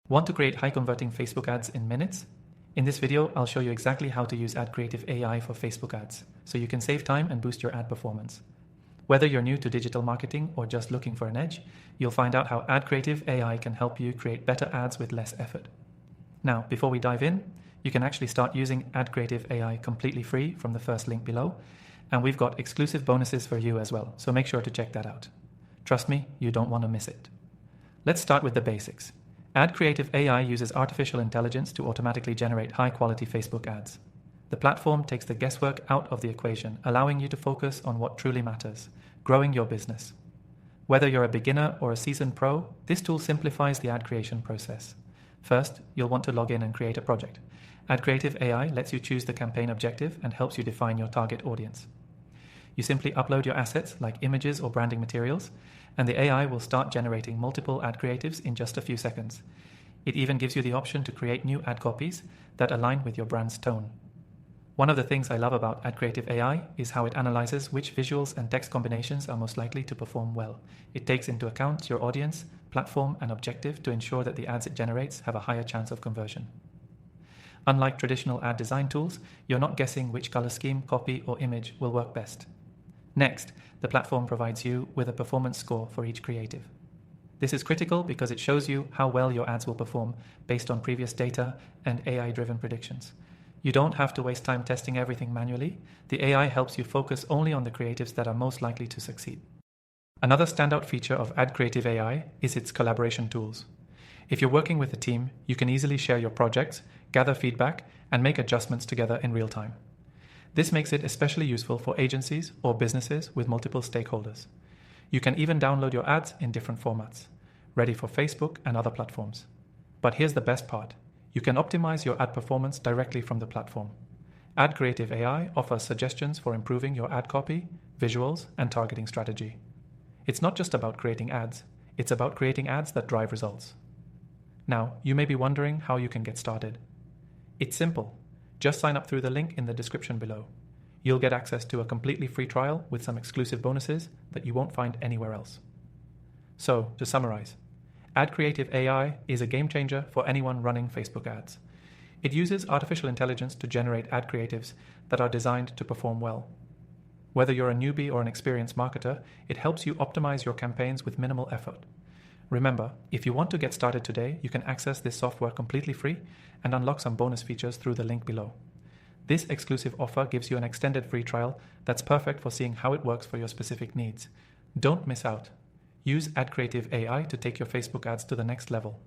Want to create high-converting Facebook ads in minutes? In this video, I'll show you exactly how to use AdCreative AI for Facebook ads, so you can save time and boost your ad performance. Whether you're new to digital marketing or just looking for an edge, you'll find out how AdCreative AI can help you create better ads with less effort. Now, before we dive in, you can actually start using AdCreative AI completely free from the first link below, and we've got exclusive bonuses for you as well, so make sure to check that out. Trust me, you don't want to miss it. Let's start with the basics. AdCreative AI uses artificial intelligence to automatically generate high-quality Facebook ads. The platform takes the guesswork out of the equation, allowing you to focus on what truly matters, growing your business. Whether you're a beginner or a seasoned pro, this tool simplifies the ad creation process. First, you'll want to log in and create a project. AdCreative AI lets you choose the campaign objective and helps you define your target audience. You simply upload your assets like images or branding materials, and the AI will start generating multiple ad creatives in just a few seconds. It even gives you the option to create new ad copies that align with your brand's tone. One of the things I love about AdCreative AI is how it analyzes which visuals and text combinations are most likely to perform well. It takes into account your audience, platform, and objective to ensure that the ads it generates have a higher chance of conversion. Unlike traditional ad design tools, you're not guessing which color scheme, copy, or image will work best. Next, the platform provides you with a performance score for each creative. This is critical because it shows you how well your ads will perform based on previous data and AI-driven predictions. You don't have to waste time testing everything manually. The AI helps you focus only on the creatives that are most likely to succeed. Another standout feature of AdCreative AI is its collaboration tools. If you're working with a team, you can easily share your projects, gather feedback, and make adjustments together in real time. This makes it especially useful for agencies or businesses with multiple stakeholders. You can even download your ads in different formats, ready for Facebook and other platforms. But here's the best part. You can optimize your ad performance directly from the platform. AdCreative AI offers suggestions for improving your ad copy, visuals, and targeting strategy. It's not just about creating ads, it's about creating ads that drive results. Now, you may be wondering how you can get started. It's simple. Just sign up through the link in the description below. You'll get access to a completely free trial with some exclusive bonuses that you won't find anywhere else. So, to summarize, AdCreative AI is a game changer for anyone running Facebook ads. It uses artificial intelligence to generate ad creatives that are designed to perform well. Whether you're a newbie or an experienced marketer, it helps you optimize your campaigns with minimal effort. Remember, if you want to get started today, you can access this software completely free and unlock some bonus features through the link below. This exclusive offer gives you an extended free trial that's perfect for seeing how it works for your specific needs. Don't miss out. Use AdCreative AI to take your Facebook ads to the next level.